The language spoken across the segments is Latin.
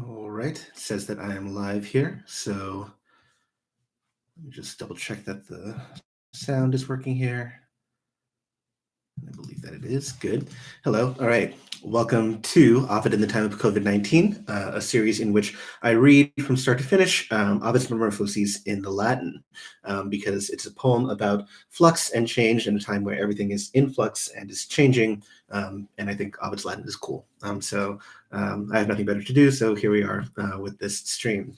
All right, it says that I am live here, so let me just double check that the sound is working here. I believe that it is. Good. Hello. All right. Welcome to Ovid in the Time of COVID-19, a series in which I read from start to finish Ovid's Metamorphoses in the Latin, because it's a poem about flux and change in a time where everything is in flux and is changing, and I think Ovid's Latin is cool. So I have nothing better to do, so here we are with this stream.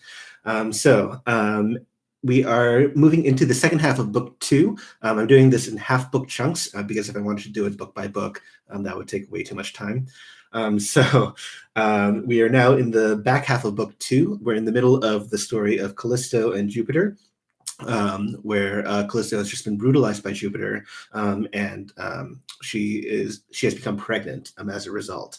We are moving into the second half of book 2. I'm doing this in half book chunks because if I wanted to do it book by book, that would take way too much time. We are now in the back half of book 2. We're in the middle of the story of Callisto and Jupiter, where Callisto has just been brutalized by Jupiter, and she has become pregnant as a result.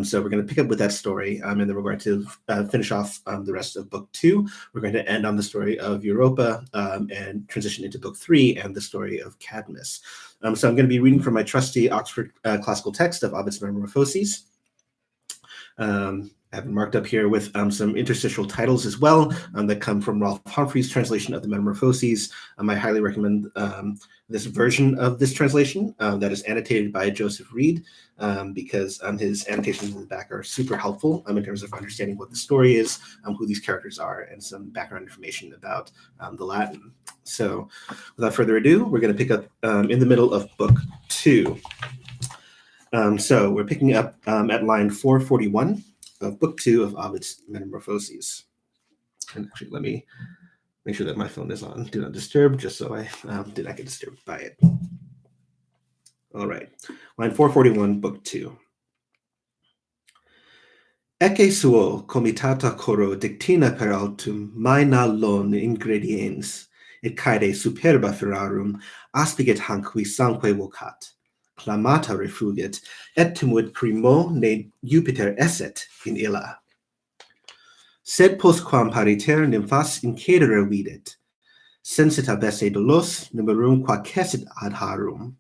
So we're going to pick up with that story, and then we're going to finish off the rest of book 2. We're going to end on the story of Europa and transition into book 3 and the story of Cadmus. So I'm going to be reading from my trusty Oxford classical text of Ovid's Metamorphoses. I have it marked up here with some interstitial titles as well that come from Rolf Humphrey's translation of the Metamorphoses. I highly recommend this version of this translation that is annotated by Joseph Reed, because his annotations in the back are super helpful in terms of understanding what the story is, who these characters are, and some background information about the Latin. So without further ado, we're going to pick up in the middle of book 2. So we're picking up at line 441 of book 2 of Ovid's Metamorphoses. And actually, let me make sure that my phone is on Do Not Disturb, just so I did not get disturbed by it. All right, line 441, book 2. Ecce suo comitata coro dictina per altum maina lon ingrediens, et caede superba ferrarum aspigit hanc qui sanque vocat. Clamata refugit, et timud primo ne Jupiter esset in illa. Sed postquam pariter nymphas incedere videt, sensita besse dolos numerum quacessit ad harum.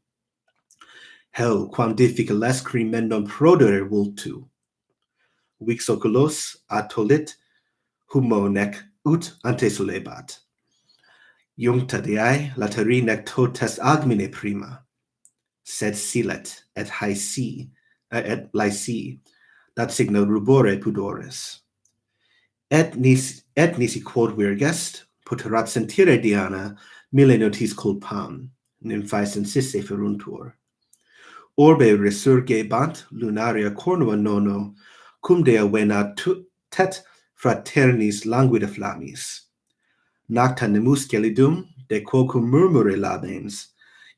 Hell, quam difficiles crimendum prodere vultu. Vix oculos atolit humo nec ut ante solebat. Iuncta deae lateri nec totes agmine prima. Sed silet et haesi et laesi dat signo rubore pudores. Et nisi quod virgest poterat sentire Diana mille notis culpam nymphae sensisse feruntur. Orbe resurgebant lunaria cornua nono cum dea vena tet fraternis languida flammis. Nacta nemus gelidum de quocum murmure labens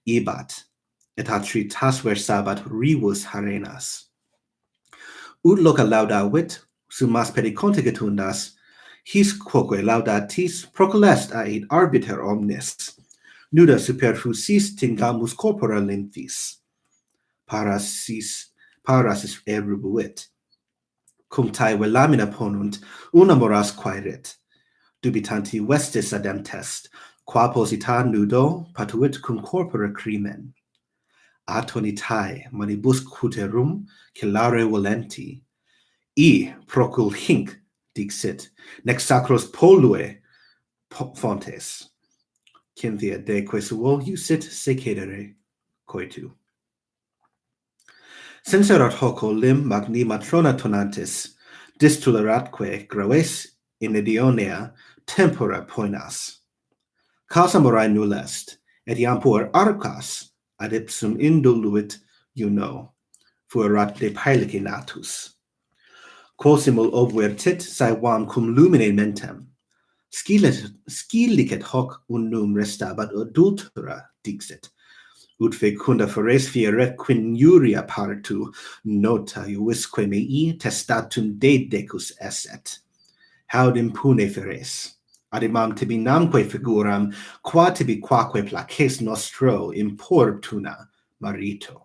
ibat et atri tasver sabat rivus harenas. Ut loca laudavit, sumas pericontegetundas, his quoque laudatis procolest ait arbiter omnis, nuda superfusis tingamus corpora lymphis. Parasis erubuit. Cum tae lamina ponunt, una moras quaerit. Dubitanti vestis adem test, qua posita nudo patuit cum corpora crimen. Atonitae manibus cuterum celare volenti. Procul hinc, dixit, nec sacros polue fontes. Cynthia de quesuo usit secedere coitu. Senserat hoco lim magni matrona tonantis, distuleratque graves in idionea tempora poenas. Causa morae null est, et iam puer Arcus ad ipsum induluit fuerat de paelici natus. Quo simul obvertit saevam cum lumine mentem, scilicet hoc unum restabat adultera, dixit, ut fecunda fores fieret quiniuria partu, nota iusque mei testatum dedecus esset. Haud impune feres, ad imam tibi namque figuram, qua tibi quaque places nostro importuna marito.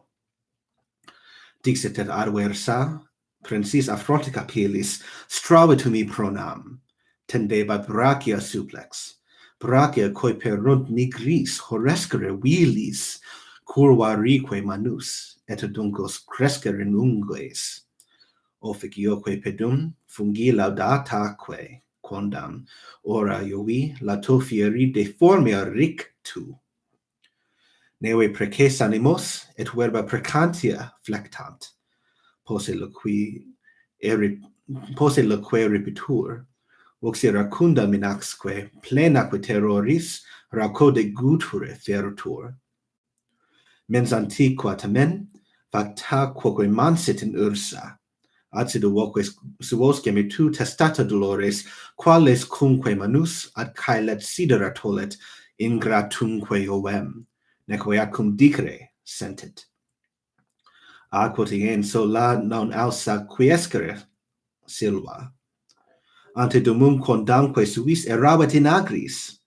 Dixit et adversa, prensis affrontica pilis, stravitumi pronam, tendebat brachia suplex, brachia coiperunt nigris horrescere vilis, curva rique manus, et aduncos crescere ungues. Officioque pedum fungi laudataque quondam ora Jovi latofieri deformia rictu. Neve preces animos et verba precantia flectant, posse loqui repitur, voxi racunda minaxque plenaque terroris racode guture fertur. Mens antiqua tamen, facta quoque mansit in ursa, acido voques suosque me tu testata dolores, quales cumque manus ad caelet sidera tolet ingratumque ovem, neque acum dicere sentit. Aquotien sola non alsa quiescere silva. Ante domum quondamque suis erabit in agris,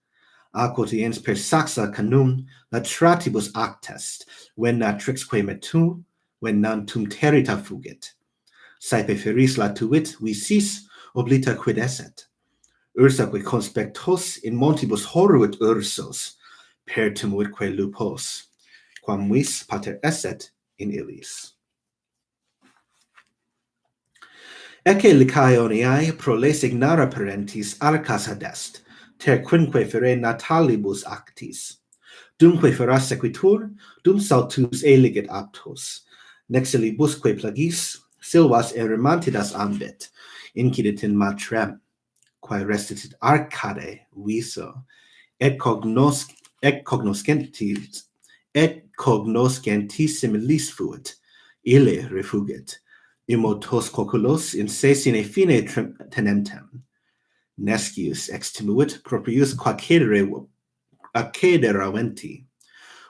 aquotiens per saxa canum latratibus actest, ven natrixque metu, ven nantum terita fugit. Saepe feris latuit visis oblita quid esset. Ursaque conspectos in montibus horruit ursos, per timuitque lupos, quam vis pater esset in illis. Ecce Lycaoniae proles ignara parentis Arcas adest, ter quinque fere natalibus actis. Dumque feras sequitur, dum saltus eligit aptos, nexilibusque plagis, silvas eremantidas ambit, incidit in matrem, quae restitit Arcade viso, et cognoscentis similis fuit, ille refugit, immotos coculos in sesine fine tenentem. Nescius extimuit proprius accederaventi.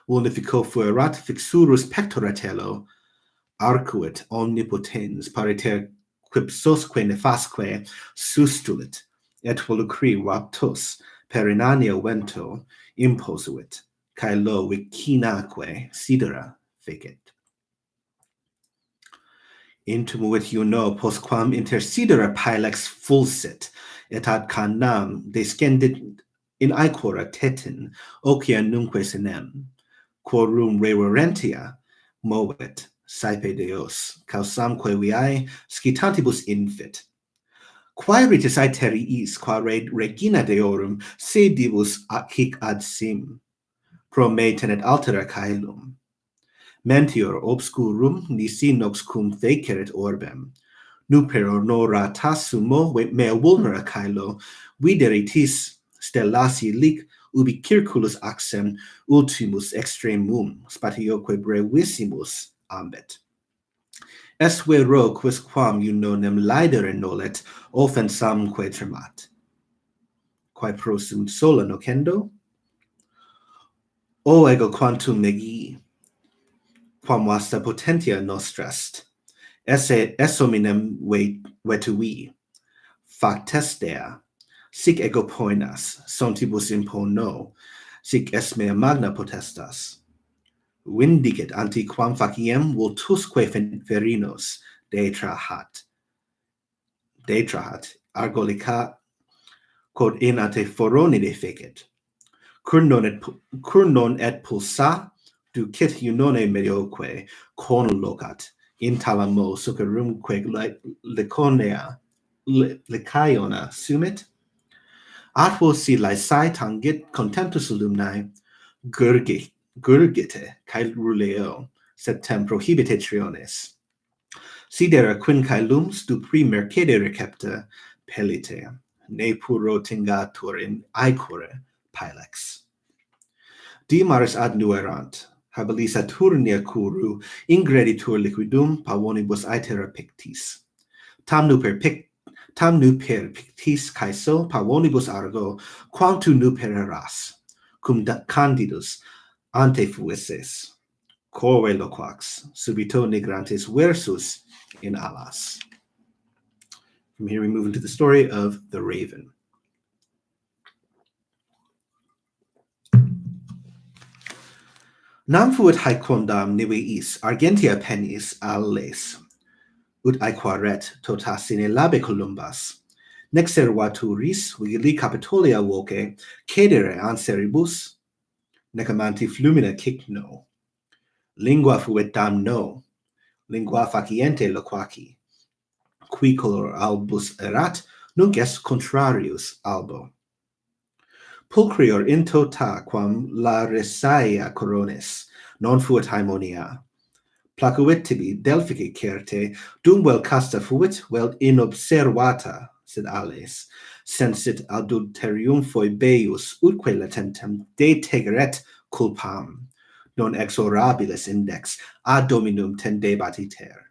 Vulnifico fuerat fixurus pectoratelo, arcuit omnipotens pariter quipsosque nefasque sustulit, et volucri raptus per inania vento imposuit, cae lo vicinaque sidera fecit. Intumuit uno postquam inter sidera pilex fulsit, et ad canam descendit in aequora tetin, ocia nunque sinem, quorum reverentia movet, saepe Deos, causamque viae scitantibus infit. Quaeritis aeteriis qua regina Deorum sedibus hic ad sim, pro me tenet altera caelum. Mentior obscurum nisi nox cum fecerit orbem, nuper honora tassumo mea vulnera caelo, videritis stellasi lic ubi circulus axem ultimus extremum spatioque brevissimus ambet. Est vero quisquam unonem laedere nolet offensamque tremat. Quae prosum sola nocendo? O ego quantum megii, quam vasta potentia nostrest, esse hominem vetui, factestea, sic ego poenas, sontibus impono, sic est mea magna potestas. Vindicit antiquam faciem vultusque ferinos detrahat, argolica, quod in ante foronide fecit. Cur non et pulsa, ducit unone medioque, conlocat, in talamo succurrumque Lycaona sumit? Atvo si laesae tangit contemptus alumnae, gurgite, cae ruleo, sed tem prohibite triones. Sidera quincae lums dupri mercede recepta, pellite, ne puro tingatur in aequore pilex. Dimaris ad nuerant, habilis Saturnia curu, ingreditur liquidum pavonibus aetera pictis. Tam nu per pictis caeso pavonibus argo, quantu nu per eras, cum candidus ante fuisses, corve loquax, subito nigrantis versus in alas. From here we move into the story of the raven. Nam fuit haec quondam niveis argentia pennis alles, ut aequaret tota sine labe columbas, nexer vaturis vigili capitolia voce cedere anseribus, necamanti flumina cicno. Lingua fuit damno, lingua faciente loquaci. qui color albus erat, nunc est contrarius albo. Pulcrior in tota quam la resaia coronis, non fuit haemonia. Placuit tibi delphici certe, dum vel casta fuit, vel inobservata, sed ales, sensit adulterium foi beius utque latentem detegeret culpam, non exorabilis index ad dominum tendebat iter.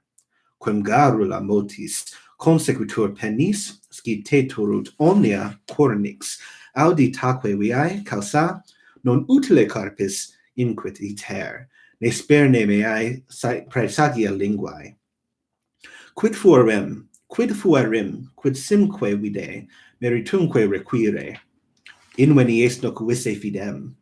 Quem garrula motis consequitur pennis, sciteturut omnia cornix, auditaque viae causa, non utile carpis inquit iter, ne sperne meae praesagia linguae. Quid fuerim, quid simque vide, meritumque require, inveni est nocuvisse fidem,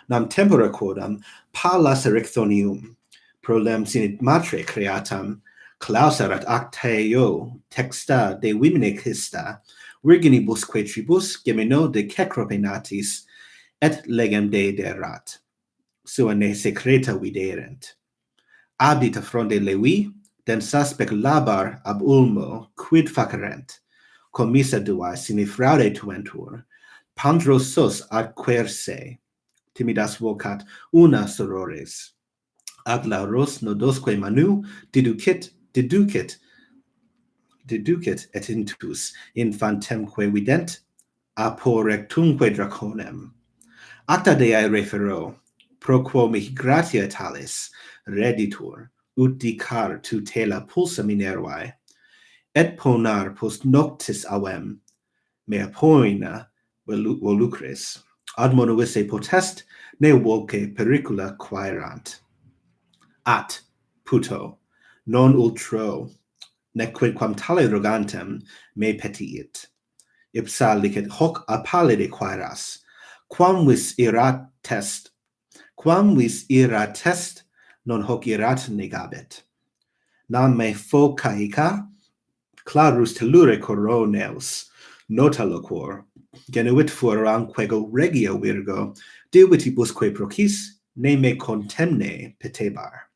nam tempora quodam pallas erecthonium, prolem sinit matre creatam, clauserat actaeo texta de vimine hista, virginibusque tribus gemino de cecrope natis, et legem dederat. Sua ne secreta viderent. Abdita fronde levi, densa speculabar ab ulmo, quid facerent, commissa duae sine fraude tuentur, pandros sos ad querse, timidas vocat una sorores. Aglauros nodosque manu deducit et intus infantemque vident, aporectumque draconem. Acta Dei refero, pro quo mihi gratia talis, reditur, ut dicar tutela pulsa Minervae, et ponar post noctis avem, mea poena volucris, ad monuisse potest, ne voce pericula quaerant. At, puto, non ultro, nequid quam tale rogantem me petiit. Ipsa licet hoc a pallide quaeras, quam vis irat test, non hoc irat negabit. Nam me focaica, clarus tellure coroneus, nota loquor, genuit fueram quego regio virgo, divitibusque procis, ne me contemne petebar.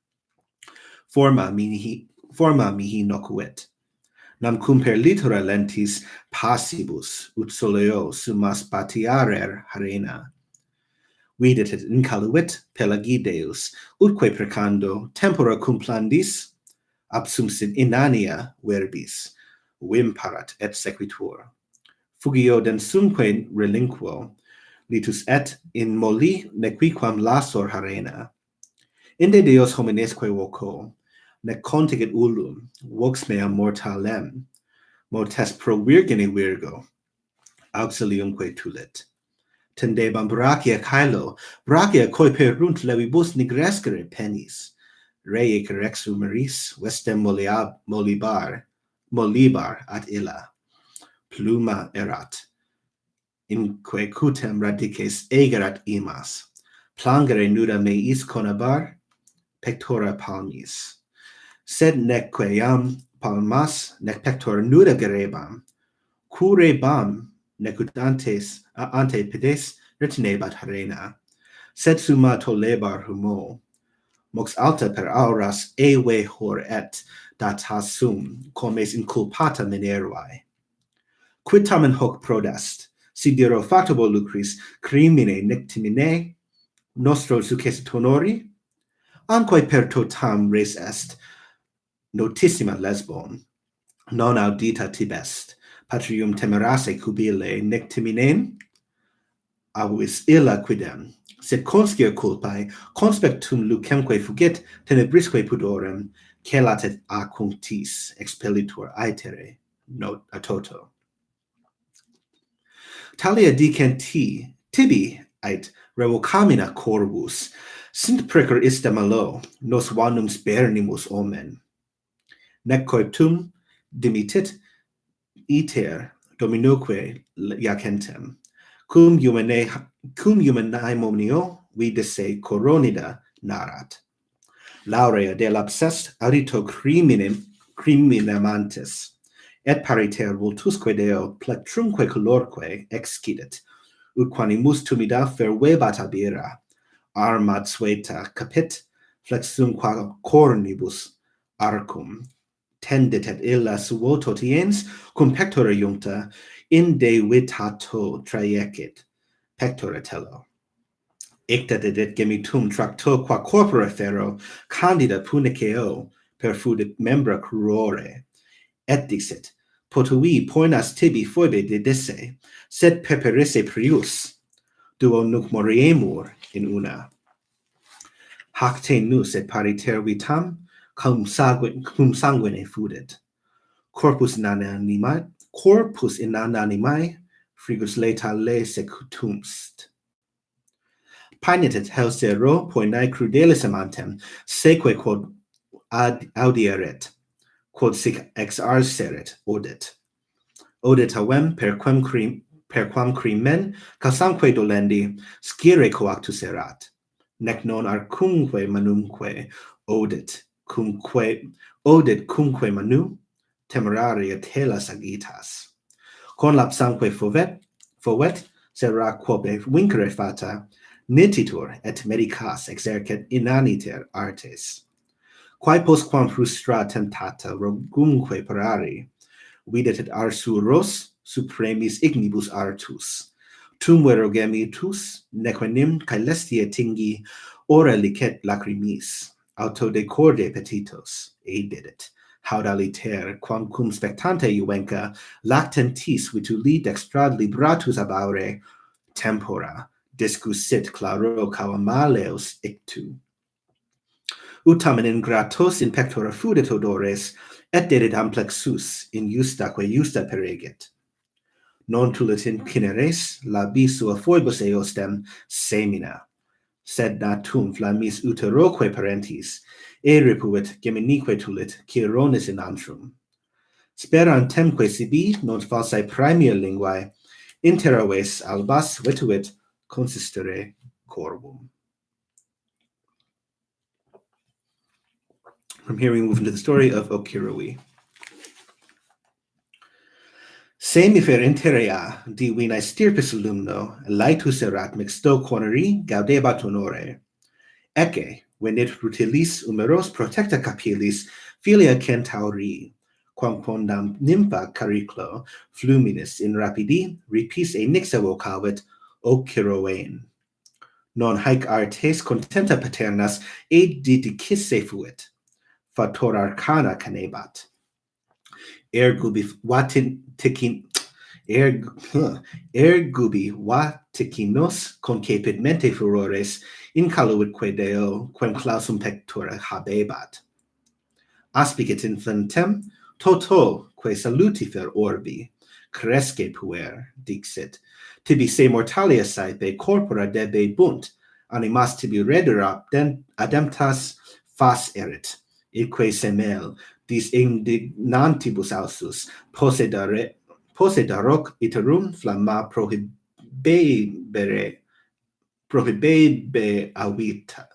Forma mihi nocuit. Nam cum per litora lentis passibus, ut soleo sumas batiarer harena. Videt et incaluit pelagideus, utque precando tempora cumplandis, absumsit inania verbis, vimparat et sequitur. Fugio densumque relinquo, litus et in molli nequiquam lasor harena. Inde Deus hominesque voco, nec contigit ullum, vox mea mortalem, motes pro virgine virgo, auxiliumque tulit. Tendebam brachia caelo, brachia coi perunt levibus nigrescere pennis, rei exu maris, vestem mollibar at illa, pluma erat, inque cutem radices egerat imas, plangere nuda meis conabar, pectora palmis. Sed neque iam palmas, nec pectora nuda gerebam, cure bam, necut ante pedes retinebat harena, sed summa tollebar humo, mox alta per auras eve hor et datas sum, comes inculpata Minervae. Quid tamen hoc prodest, si diro factabo lucris crimine nectimine, nostro sucessit honori? Anque per totam res est, notissima Lesbon, non audita tibest, patrium temerase cubile nectiminem? Avis illa quidem, sed conscia culpae, conspectum lucemque fugit tenebrisque pudorem, celatet a cunctis expellitur aetere, not a toto. Talia dicent tibi ait revocamina corvus, sint precor ista malo, nos vanum spernimus omen. Nec coitum dimitit iter dominoque iacentem, cum humanaemonio vidisse coronida narat. Laurea de lapsest audito criminamantis, et pariter vultusque deo plectrumque colorque excidit, ut quanimus tumida fervebat abira, armat sueta capit, flexum qua cornibus arcum tendit et illa suo totiens cum pectora iuncta inde vitato traiecit pectora tello. Icta dedit gemitum tracto qua corpora ferro candida puniceo perfudit membra cruore, et dixit, potui poenas tibi foibe dedisse, sed peperisse prius, duo nunc moriemur in una. Hac te nus et pariter vitam, cum sanguine fudit. Corpus inanimai, frigus letale secutumst. Pagnetet Herse poenae crudelis amantem, seque quod audieret, quod sic exarceret odit. Odit avem per quam crimen, calsamque dolendi, scire coactus erat, nec non arcumque manumque odit cumque manu, temeraria telas agitas. Con lapsamque fovet, sera quobe vincere fata, nititur et medicas exercet inaniter artes. Quae postquam frustra temptata rogumque parari, videt et Arcus supremis ignibus artus. Tum verogemitus, nequenim caelestia tingi, ora licet lacrimis, auto decorde petitos, edidit, haudaliter, quam cum spectante iuvenca, lactentis vituli dextrad libratus abaure, tempora, discussit claro calamaleos ictu. Utamen ingratos in pectora fudit odores, et dedit amplexus in justaque justa peregit. Non tulit in cineres, labis sua foibus eostem semina, sed natum flammis uteroque parentis, ripuit geminique tulit chironis in antrum. Sperantem sibi non falsae praemia linguae, interaves albas vetuit consistere corvum. From here we move into the story of Ocyrhoe. Semifer interea divinae stirpis lumno, laetus erat mixto quoneri gaudebat honore. Ecce, venit rutilis umeros protecta capillis filia centauri, quam quondam nympha cariclo fluminis in rapidi ripis nixa vocavit Ocyrhoein. Non haec artes contenta paternas didicisse fuit, fator arcana canebat. Ergubi vatikinos concapit mente furores incaluitque deo quem clausum pectora habebat. Aspicit infantem toto que salutifer orbi cresce puer, dixit, tibi se mortalia saepe corpora debe bunt, animas tibi redera ademptas fas erit, idque semel dis indignantibus ausus possedaroc iterum flamma prohibebe avita.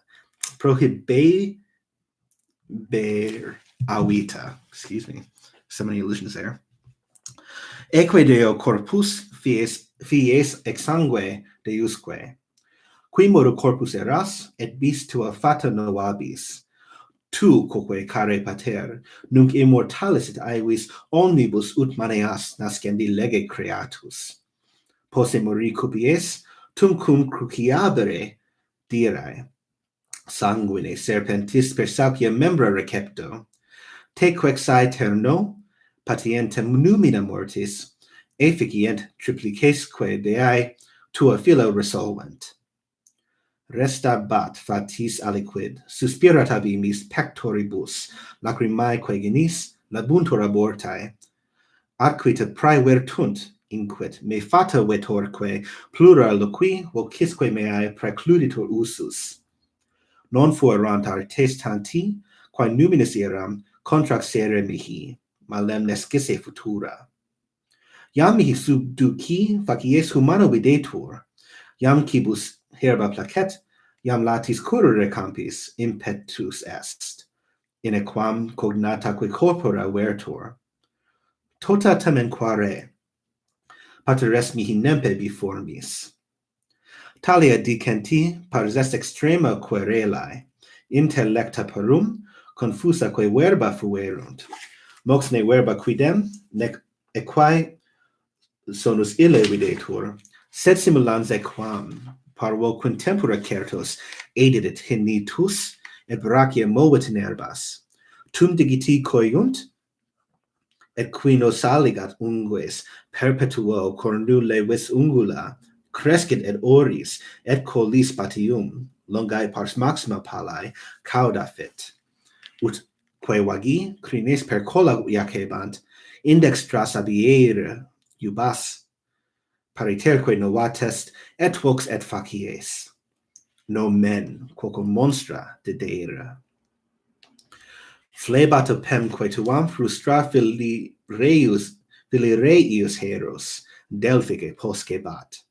Excuse me, so many illusions there. Eque deo corpus fies exsangue deusque, qui modo corpus eras, et bis tua fata novabis. Tu, quoque care pater, nunc immortalis et aevis omnibus ut maneas nascendi lege creatus. Posse mori cupies, tum cum cruciabere, dirae, sanguine serpentis per saucia membra recepto, te quexae terno, patientem numina mortis, efficient triplicesque deae tua filo resolvent. Restabat fatis aliquid, suspirat abimis pectoribus, lacrimae quegenis, labuntur abortae. Arquita praevertunt, inquit, me fata vetorque, plura loqui, vocisque meae precluditur usus. Non fuerant artes tanti, quae numinis eram, contraxere mihi, malem nescisse futura. Iam mihi subduci facies humano videtur, iam cibus herba placet, iam latis curere campis impetus est, inequam cognataque corpora vertur. Tota tamen quare, pater est mihi nempe biformis. Talia dicenti pars est extrema querelae, intellecta parum, confusaque verba fuerunt, mox ne verba quidem, nec equae sonus ille videtur, sed simulans equam, parvo quintempora certos, edidit hinitus, et brachia movit in herbas. Tum digiti coiunt, et qui nos saligat ungues, perpetuo cornule vis ungula, crescit et oris, et colis batium, longae pars maxima palae, cauda fit. Ut quae vagi, crines per colla iacebant, indextras abiere, iubas, pariterque novatest, et vox et facies. No men, quoque monstra dedere. Flebat opemque tuam frustra filireius heros, delphice poscebat.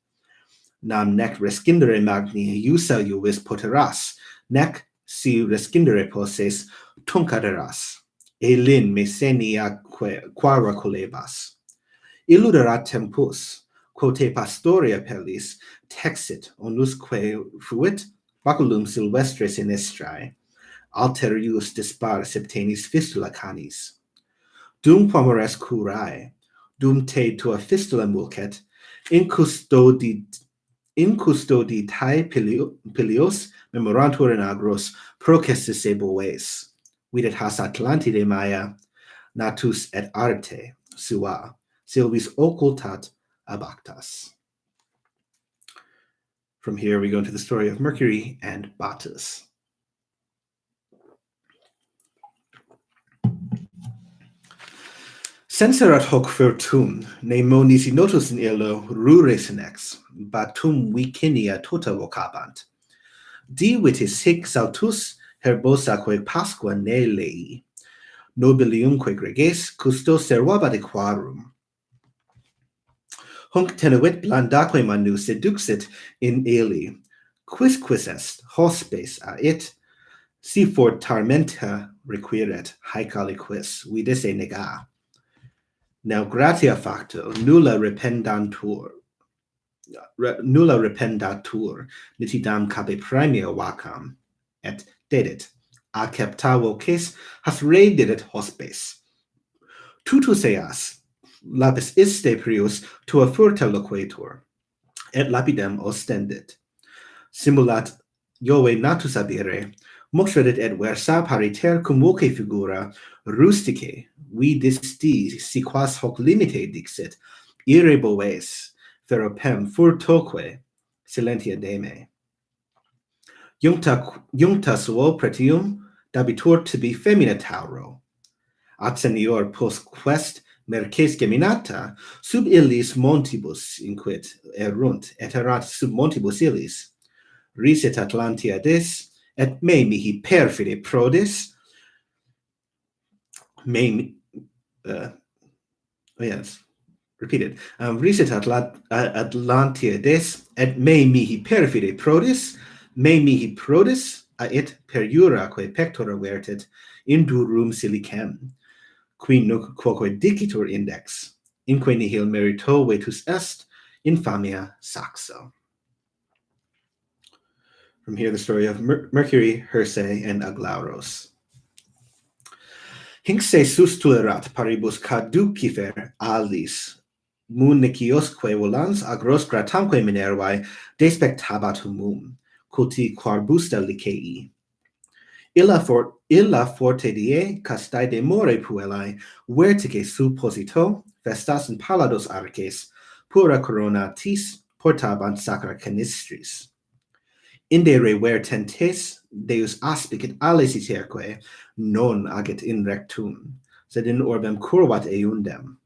Nam nec rescindere magni iusa iuvis poteras, nec si rescindere posses tuncaderas, elin mesenia quara colebas. Illuderat tempus, quote pastoria pellis, texit onusque fuit, baculum silvestre sinistrae, alterius dispar septenis fistula canis. Dum quamores curae, dum te tua fistula mulcet, incustoditae pilios memorantur in agros processus ves. Videt has Atlantide Maya, natus et arte sua, silvis occultat abactas. From here we go into the story of Mercury and Battus. Senserat hoc virtum, ne monisi notus in illo rure senex, batum vicinia tota vocabant. Divitis hic saltus herbosaque pasqua ne lei, nobiliumque greges custo servabat equarum. Hunc tenuit blandaque manu seduxit in eli, quis est, hospes a it, si fort tarmenta requiret, haec aliquis, vidisse nega. Now gratia facto nulla rependatur, nitidam cape praemia vacam, et dedit, accepta voces, has re didit hospes. Tutus eas, lapis iste prius tua furta loquetur, et lapidem ostendit. Simulat Jove natus abire, moxerit et versa pariter cum voce figura, rustice, vi disti si quas hoc limite dixit, ire boves, feropem furtoque, silentia deme. Juncta suo pretium, dabitur tibi femina tauro. Ad senior post quest merces geminata, sub illis montibus inquit erunt, et erat sub montibus illis. Risit Atlantiades, et me mihi perfide prodis, risit Atlantiades, et me mihi perfide prodis, a it per juraque pectora vertit, indurum silicem, qui nunc quoque dicitur index, inque nihil merito vetus est, infamia saxo. From here, the story of Mercury, Herse, and Aglauros. Hinc se sustulerat paribus caducifer alis, municiosque volans agros gratamque minervae despectabat humum, culti quarbusta licei. Illa forte die castae de more puellae, vertice supposito, festas in pallados arces, pura corona tis, portabant sacra canistris. Inde re tentes, Deus aspicit alis iterque, non agit in rectum, sed in orbem curvat eundem.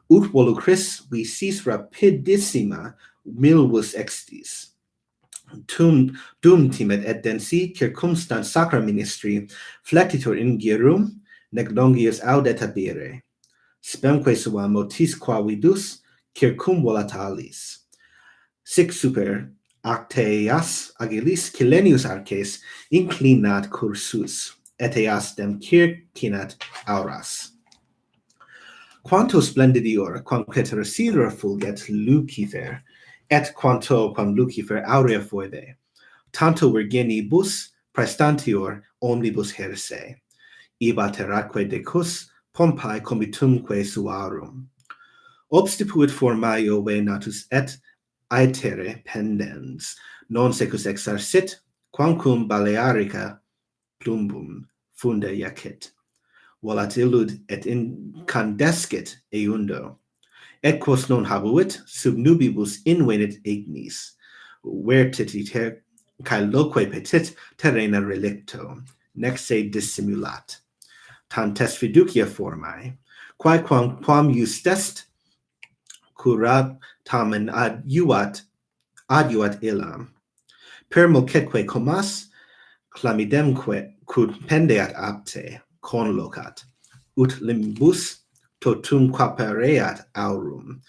Ut volucris visis rapidissima milvus extis. Dum timet et densi circumstant sacra ministri flectitur in gerum, nec longius audet abire. Spemque sua motis qua vidus, circum volatalis. Sic super acteas agilis Cillenius arces inclinat cursus, et eas dem circinat auras. Quanto splendidior, quamque tercidera fulget Lucifer, et quanto quam Lucifer aurea foede, tanto virginibus praestantior omnibus Herse, iba terraque decus pompae comitumque suarum. Obstipuit formaio venatus et aetere pendens, non secus exercit, quamcum Balearica plumbum funda iacit. Volat illud et incandescit eundo, et quos non habuit, sub nubibus invenit ignis, vertit iter, cae loque petit terrena relicto, nec se dissimulat. Tantes fiducia formae, quae quam just est, curat tamen adiuat illam. Per mocetque comas, clamidemque cud pendeat apte, conlocat, ut limbus totum quapereat aurum,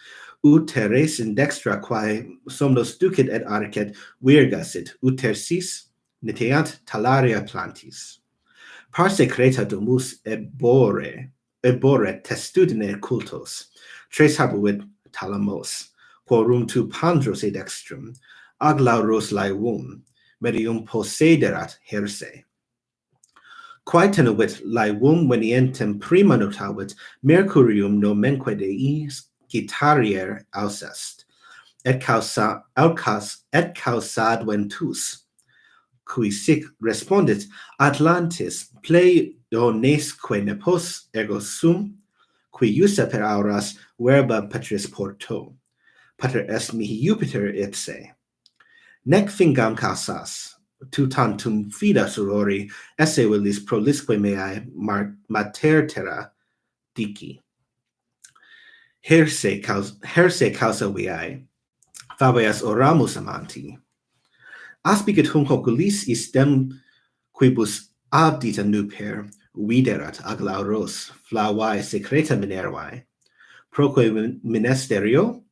ut teres in dextra quae somnos ducit et arcet virgasit, ut tercis niteant talaria plantis. Par secreta domus ebore testudine cultos, tres habuit talamos, quorum tu pandros e dextrum, Aglauros laevum, medium possederat Herse. Quae tenuit laevum venientem prima notavit Mercurium nomenque deis gitarier ausest, et causad ventus, cui sic respondit Atlantis pleionesque nepos ergo sum, qui iusa per auras verba patris porto, pater est mihi Jupiter ipse. Nec fingam causas, tu tantum fida sorori esse villis prolisque meae mater terra dici. Herse causa viae, faveas oramus amanti. Aspicit hunc oculis istem quibus abdita nuper viderat Aglauros flavae secreta Minervae, proque ministerio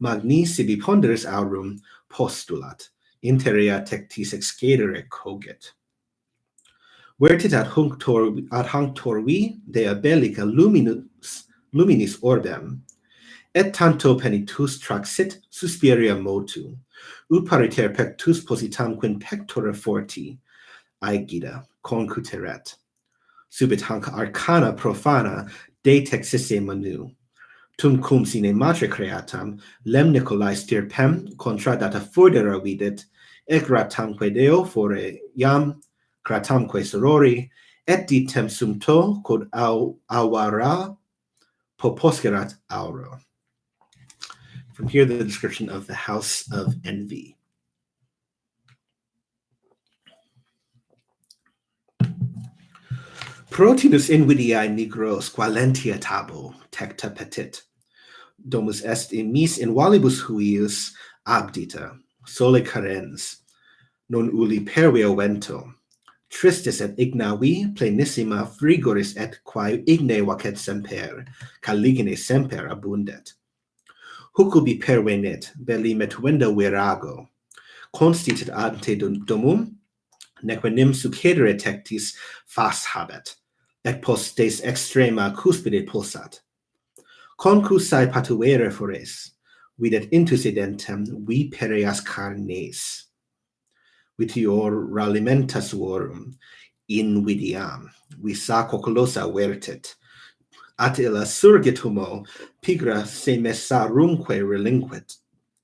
magni sibi ponderis aurum postulat, interea tectis excedere cogit. Vertit ad hunctor vi dea bellica luminis orbem, et tanto penitus traxit suspiria motu, ut pariter pectus positam quin pectora forti, aegida, concuteret. Subit hanc arcana profana de texisse manu, tum cum sine matre creatam, lem Nicolae stirpem contra data fordera vidit, et gratamque Deo fore iam, gratamque sorori, et ditem sumto quod awara poposcerat auro. From here, the description of the House of Envy. Protinus invidiae nigros qualentia tabo tecta petit. Domus est in mis in valibus huius abdita, sole carens, non uli pervio vento. Tristis et ignavi plenissima frigoris et quae igne vacet semper, caligine semper abundet. Huc ubi pervenit, belli metuenda virago, constitit ante domum, neque nim succedere tectis fas habet, et post des extrema cuspide pulsat. Concusae patuere fores, videt intus identem vi pereas carnes. Vitior ralimenta suorum, invidiam, visa coculosa vertit, at illa surgit humo, pigra semessarumque relinquit,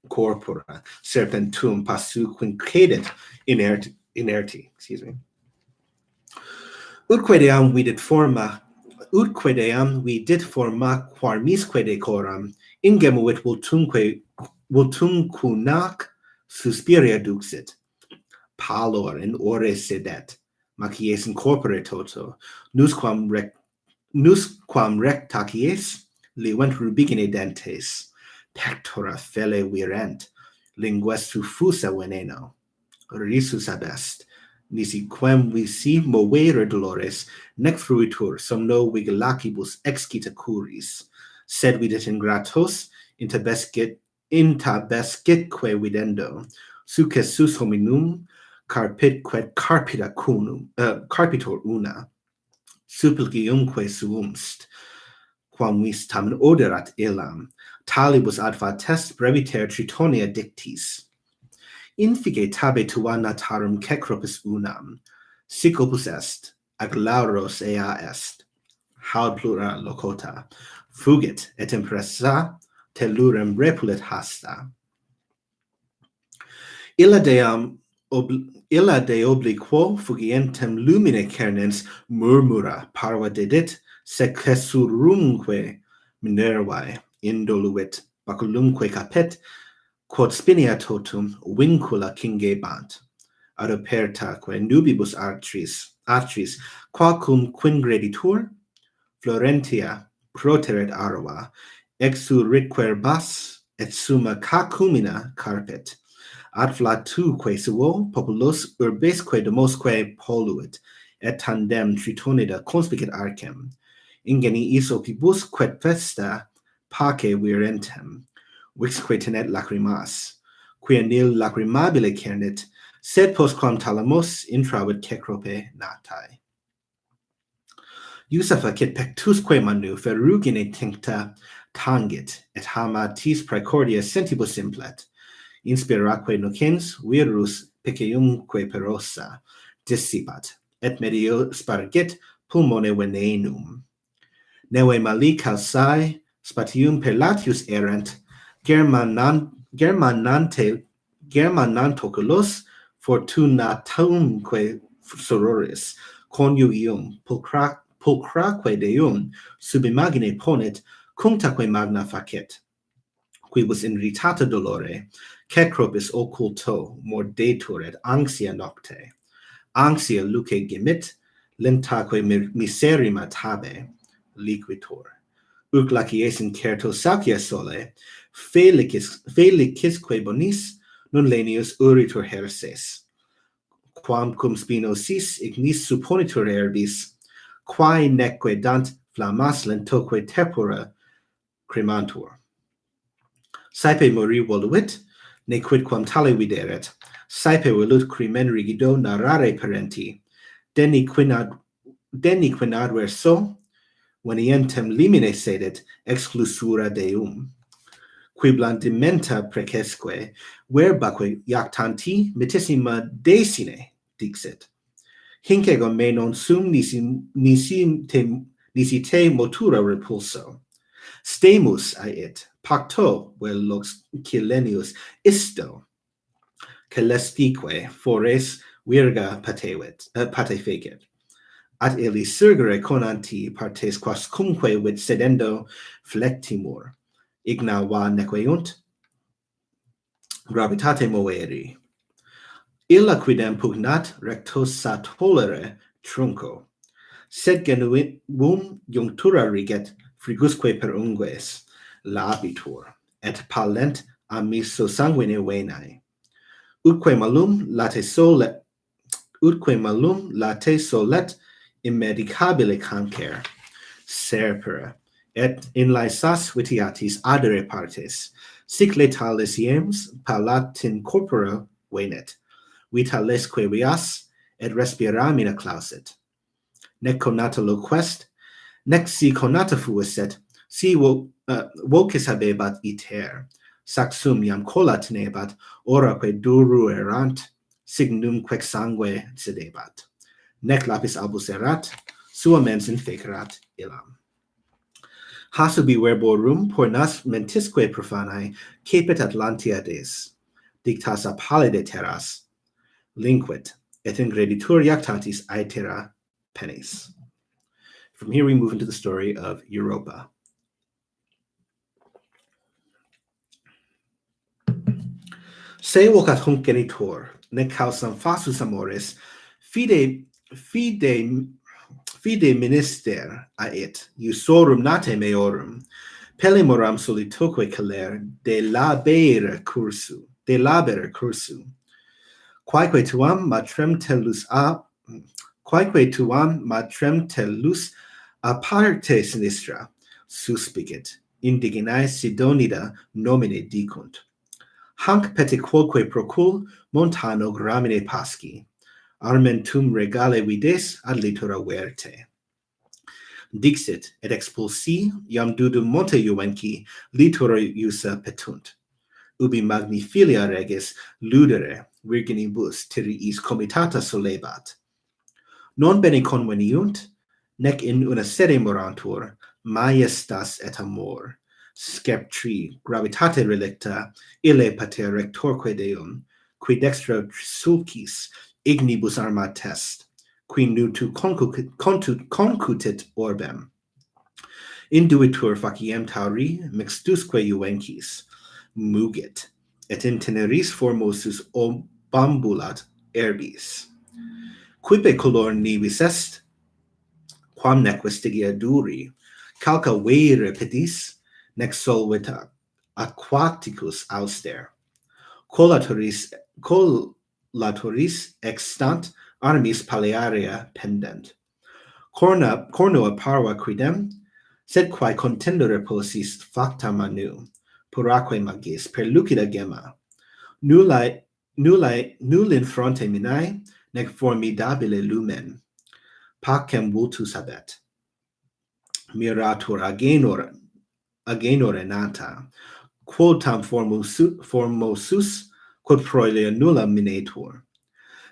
corpora serpentum passu quincedit inerti. Utque deam vi dit forma quarmisque decoram, ingemuit vultumcunac suspiria duxit, pallor in ore sedet, macies in corpore toto, nusquam rectacies, liuent rubigine dentes, pectora fele virent, lingues fusa veneno, risus abest, nisi quem visi movere dolores, nec fruitur somno vigilacibus excita curis, sed vidit ingratos, intabescitque videndo, suces sus hominum, carpitque carpitor una, suppliciumque suumst, quam vis tamen oderat illam, talibus adva test breviter tritonia dictis. Infige tabe tua natarum cecropus unam, sic opus est, Aglauros ea est, haud plura locota, fugit et impressa tellurem repulit hasta. Illa de obliquo fugientem lumine cernens murmura parva dedit, sequesurumque minervae indoluit baculumque capet, quod spinia totum vincula cingebant, adopertaque nubibus atris, quacum quingreditur, Florentia proteret arva, exuritquer bas, et summa cacumina carpet, ad flatuque suo populos urbesque domosque poluit, et tandem tritonida conspicit arcem, ingeni isopibus quet festa pace virentem, vixque tenet lacrimas, quia nil lacrimabile cernit, sed postquam talamos intravit cecrope natae. Iusa facit pectusque manu ferrugine tincta tangit, et hamatis praecordia sentibus implet, inspiraque nocens virus peceumque perosa dissipat, et medio spargit pulmone venenum. Neve mali calcae spatium per latius erant, germanantoculos fortunatumque sororis, conjugium pulcraque deum subimagine ponet, cunctaque magna facet, quibus in ritata dolore, cecropis occulto mordetur et anxia nocte, anxia luce gemit, lentaque miserrima tabe, liquitur. Uc laciesin certo sacia sole, felicisque bonis, nun lenius uritur herses. Quam cum spinosis ignis supponitur herbis, quae neque dant flammas lentoque tepura cremantur. Saepe mori voluit, ne quidquam tale videret, saepe velut crimen rigido narrare parenti, deni quinadver so, venientem limine sedet exclusura deum. Quiblandimenta precesque, verbaque iactanti mitissima decine, dixit. Hinc ego me non sum nisi te motura repulso. Stemus ait, pacto vel lux Cilenius isto, celestique fores virga pate fecit. At illi surgere conanti partes quascumque vit sedendo flectimur, igna va nequeunt, gravitate moveri. Illa quidem pugnat rectos sa tolere trunco, sed genuum junctura riget frigusque per ungues, labitur, et palent amiso sanguine venae. Utque malum late solet immedicabile cancer, serpere, et in laesas vitiatis adere partes, sic letalis iems palatin corpora venet, vitalesque vias, et respiramina clausit. Nec conata loquest, nec si conata fuiset, si vocis habebat iter, saxum iam cola tenebat, oraque duruerant, signum quec sangue sedebat. Nec lapis albus erat, sua mens infecerat illam. Hasubi verborum pornas mentisque profanae cepit Atlantiades, dictas a pallide terras, linquit, et ingreditur iactatis aetera pennis. From here we move into the story of Europa. Se vocat hunc genitor, nec causam fasus amoris, fide minister ait, iusorum nate meorum, pelimoram solitoque caler de labere cursu, quaeque tuam matrem tellus a parte sinistra, suspicit, indiginae Sidonida nomine dicunt. Hanc pete quoque procul montano gramine pasci, armentum regale vides ad litora verte. Dixit, et expulsi, iam dudum monte juvenci, litora iusa petunt. Ubi magnifilia regis ludere virginibus tiriis comitata solebat. Non bene conveniunt, nec in una sede morantur, majestas et amor, sceptri gravitate relicta, ille pater rectorque deum, qui dextra sulcis ignibus armat est, qui nutu concutit orbem. Induitur faciem tauri mixtusque juvencis, mugit, et in teneris formosus obambulat erbis. Quipe color nivis est, quam nec vestigia duri, calca vere pedis, nec solvita aquaticus auster. Collatoris extant armis palearia pendent. Cornua parva quidem, sed quae contendere possis facta manu, puraque magis per lucida gemma. Null in fronte minae, nec formidabile lumen. Pacem vultus habet. Miratur agenor enata, quod tam formosus, quod proelia nulla minetur.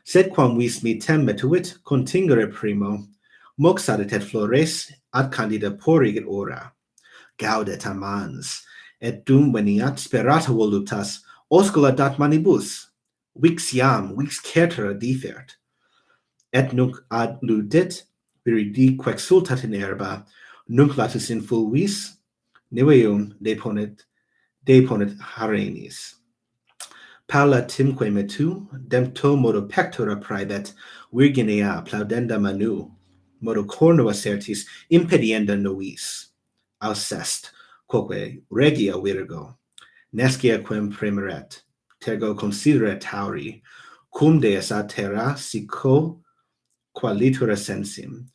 Sed quam vis mitem metuit, contingere primo, moxadet et flores, ad candida porigit ora. Gaudet amans, et dum veniat sperata voluptas, oscula dat manibus. Vix cetera differt. Et nunc ad ludit, viridi quec sultat in herba, nunc latus in fulvis, niveum deponet harenis. Pala timque metu, dempto modo pectora praebet, virginea plaudenda manu, modo cornua certis impedienda novis. Alcest, quoque regia virgo, nescia quem primeret, tergo consideret tauri, cum deus ad terra sico qualitura sensim,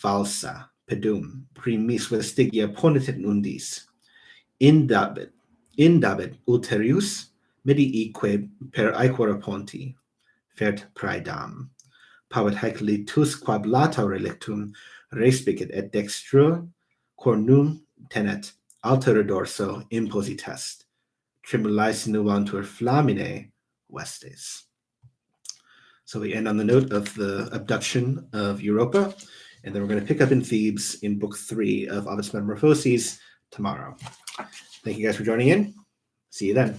falsa, pedum, primis vestigia ponitit undis, indabit ulterius, mediique per aequora ponti, fert praedam. Pavet haec litus quab lata relictum respicit et dextra cornum tenet, altera dorso impositest. Tribulais nuantur flamine vestes. So we end on the note of the abduction of Europa, and then we're going to pick up in Thebes in Book 3 of Ovid's Metamorphoses tomorrow. Thank you guys for joining in. See you then.